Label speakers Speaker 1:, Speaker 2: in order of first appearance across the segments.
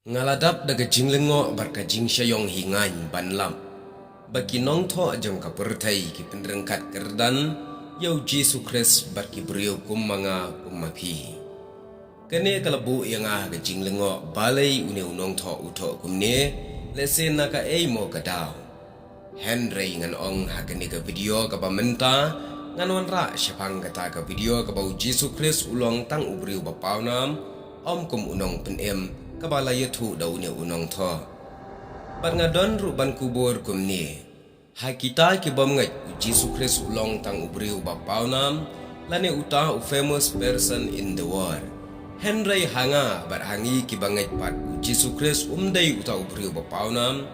Speaker 1: Ngaladap daga jinglengo barka jing syayong hingain banlam. Bagi nong tho jong ka pyrthei ki penrengkat kyrdan U JISU barki briew kum mga kumapi. Kene kalabu yang ga jinglengo balai une unong tho utho kumne lesen naka mo kadaw. Henry ngan ong hakani ka video ka pamenta ngan wanra syapang kata ka video ka bau JISU ulong tang ubriu ba pawnam kum unong penem kabala yathu daune unong tho. Bat ngadon ru ban kubur kumni. Hakita ki bom ngat JISU ulong tang ubriu ba pawnam lane uta famous person in the world. Henry hanga bat hangi ki bangat pat JISU umdai uta ubriu ba pawnam.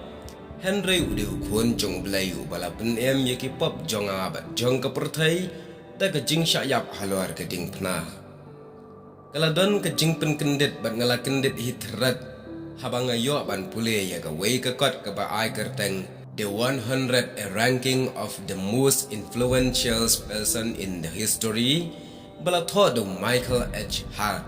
Speaker 1: Henry ude ukun jong blai ubala penem ye ki pop jong bat jong ka pyrthei da ka jing syayap halwar ka ding pna. Kaladon ka jing pen kendit bat ngala kendit hitrat habang ayo ban pule ya ka wei ka kot ka ba ai kerteng the 100 ranking of the most influential person in the history bala tho do Michael H. Hart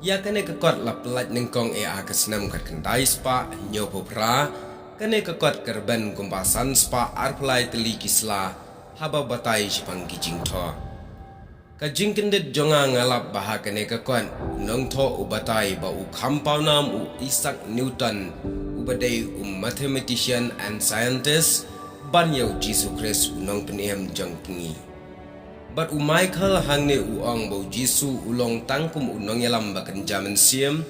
Speaker 1: ya kane ka kot laplat ning kong a ka snam kat kendai spa nyo popra kane ka kot kerban kumbasan spa arplai teli kisla haba batai sipang kijing tho. Kajing kendit jonga ngalap baha kane kakon nong tho ubatai ba u pawnam u Isaac Newton ubadai mathematician and scientist ban U JISU unong penem jong pengi. Bat Michael hangne ong bau JISU ulong tangkum unong yalam bakan jaman siem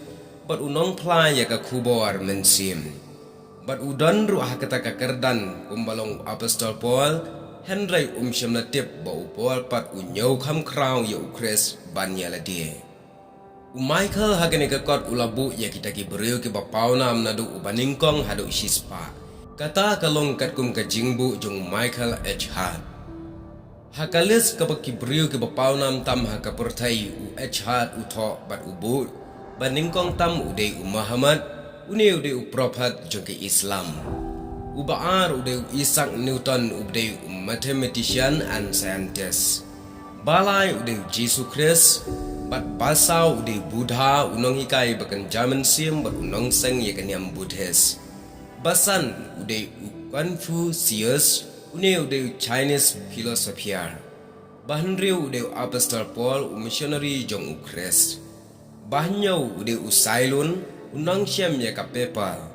Speaker 1: bat unong pla ya ka kubor men siem. Bat udon ru hakata ka kyrdan kumbalong apostol Paul Henry syam na tip ba upol pat unyaw kam kraw U ban yala die. Michael hagane ka kot ulabu ya kita ki briew ki ba pawnam na do ubaningkong hado shispa. Kata kalong kat kum ka jingbu jong Michael H. Hart. Hakalis ka ba ki briew ki ba pawnam tam ha ka pyrthei u H. Hart utho bat ubu baningkong tam uday Muhammad une uday prophet jong ki Islam. Ubaar uday Isaac Newton uday mathematician and scientist. Balai uday JISU bat basau uday Buddha unong hikai bakan jaman sim bat unong seng ye kanyam Buddhist. Basan uday Confucius une uday Chinese philosopher. Bahanriu uday apostol Paul missionary jong Christ. Bahnyau uday Usailun unong syam ye ka paper.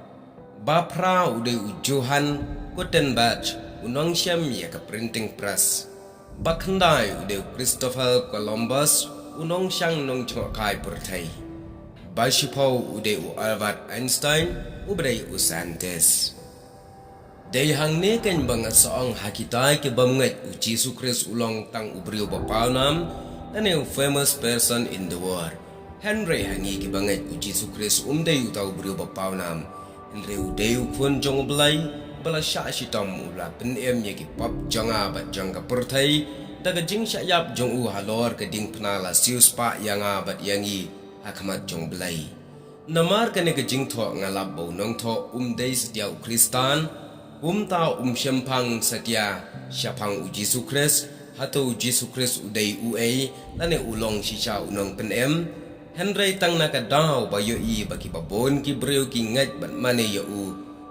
Speaker 1: Bapra uday Johann Gutenberg unong syam ya ka printing press. Bakhandai uday Christopher Columbus unong syang nong kai pyrthei. Bashipau uday Albert Einstein uday scientist. Day hang ne kan bang saong hakitai ke bamngat JISU ulong tang ubriu ba pawnam ane famous person in the world. Henry hangi ke bangat JISU umday utau ubriu ba pawnam. Henry uday ukun jong blai bala sya shitam ula penem ye ki pop jonga bat jong ka pyrthei daga jing syayap jong u halor ke ding pnala sius pa yanga bat yangi hakmat jong blai. Namar kane ke jing tho ngalap bau nong tho dei setia Kristan ta syempang setia syapang JISU hato JISU uday uai lane ulong shisha unong penem. Henry tang nakadaw ba yoi baki babon ki briew ki ngat bat mane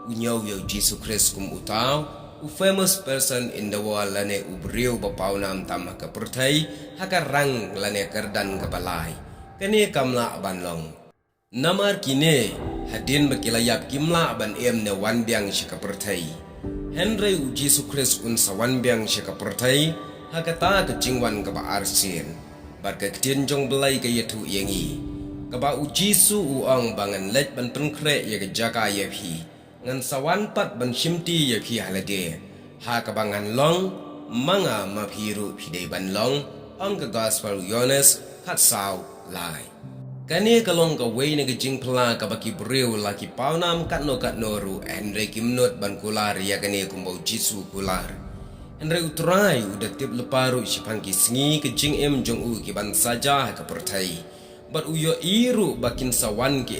Speaker 1: unyaw U JISU kum utaw famous person in the world lane ubriu ba pawnam tam ka pyrthei haka rang lane kyrdan ka balai kane kamla banlong. Namar kine hadin bakilayap kimla ban ne wan biang syaka pyrthei. Henry JISU un sawan biang syaka pyrthei haka ta ka jingwan ka ba arsin. Bat ka ketien jong belai ka yatu yengi. Kaba JISU uang bangan let ban penkre ya ka jaka ya phi. Ngan sawan pat ban shimti ya phi halade. Ha ka bangan long manga maphiru phi ban long ang ka gospel Yones hat saw lai. Kani kalong ka way na ka jing pala ka baki briew laki pawnam katno ru Henry kimnot ban kular ya kani kumbau JISU kular. Henry utrai udah tip leparu sipangki sengi ke jing jong u ki ban saja ka pyrthei. Bat uyo iru bakin sawan ki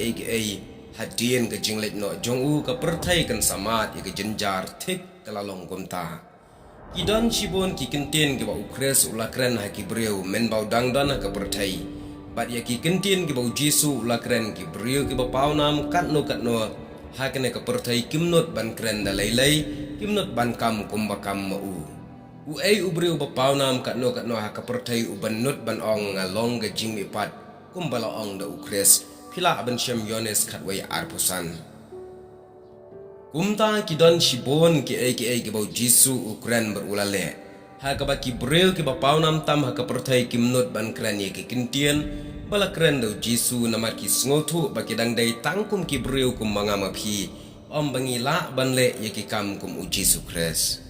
Speaker 1: hadien ke jing let no jong u ka pyrthei kan samat ya ke jenjar tik kalalong kumta. Kidon sibon ki kenten ki ba ukres ulakren ha ki briew men bau dangdan ka pyrthei. bat ya ki kentin ki bau jisu la kren ki briew ki ba pawnam katno hakene ka pyrthei kimnot ban kren da lei kimnot ban kam kumbakam u ei ubreu ba pawnam katno ha ka pyrthei u ban not ban ong ngalong ga jingmi pat kumbala ong da ukres phila ban shem yones khatwai arpusan kumta ki don shibon ki ei ki bau jisu ukren berulale ha ka ba ki breu ki ba pawnam tam ha ka pyrthei kimnot ban kren ye ki kintian bala kren do jisu namar ki sngotu ba ki dang dai tangkum ki breu kum manga maphi om bangila banle ye ki kam kum u jisu kres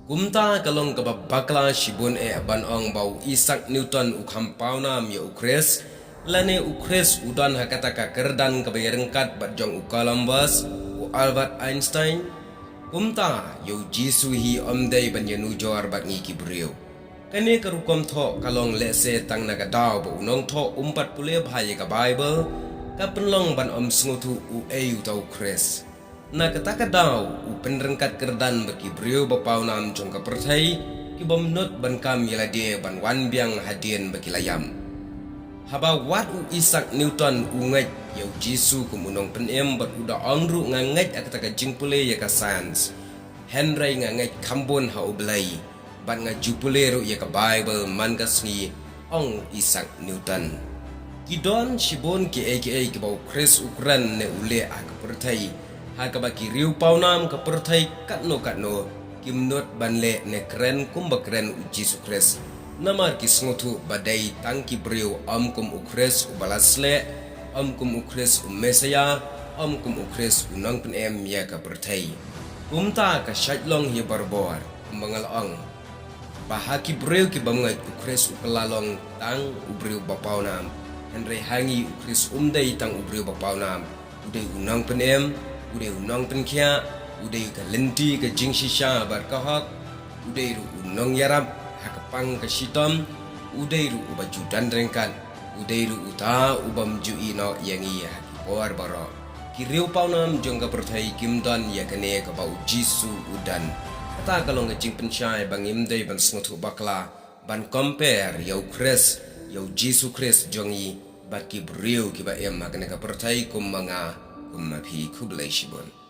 Speaker 1: kumta kalong ka ba bakla shibon ban ong bau Isaac Newton u kham pawnam ye ukres lane ukres udan hakata ka kyrdan ka bayarengkat bat jong u Columbus u Albert Einstein kumta yo jisu hi omdei ban yenu jor bat ngi ki breu kane karukom tho kalong lese tang naga daw bo unong tho umpat pule bhai ka bible ka penlong ban om sngotu u eu tau kres na kataka daw u penrengkat kyrdan baki breu ba pawnam jong ka pyrthei ki bom not ban kam yela de ban wan biang hadien baki layam haba wat u Isaac Newton u ngai yo jisu kum unong penem bat u da ongru ngai akataka jingpule ya ka science Henry ngai kambon ha ublai bat nga jupulero ya ka bible man kasni ong Isaac Newton kidon shibon ki ki bau kres ukran ne ule ak pyrthei ha ka ba ki riu pawnam ka pyrthei katno kimnot banle ne kren kumba kren u jisu kres namar ki sngotu badai tangki breu kum ukres u balasle kum ukres u mesaya kum ukres u nang penem ya ka pyrthei kumta ka shatlong hi barbor mangalong bahaki breu ki bangai ukres upelalong tang ubreu bapawnam Henry hangi ukres umdai tang ubreu bapawnam udai unang penem udai unang penkhia udai ka lenti ka jingshisha barkahak udai ru unang yarab hakapang ka shitom udai ru ubaju dandrengkan udai ru uta ubam ju ino yangi hakipor baro kiriu pawnam jongga pyrthei kimdan ya kane ka bau jisu udan kata kalong ngajing pensyai bang imdai ban sngotu bakla ban compare yau kres yau jisu kres jongi bat ki breu ki ba em magane ka pyrthei kum manga kum maphi kublai shibon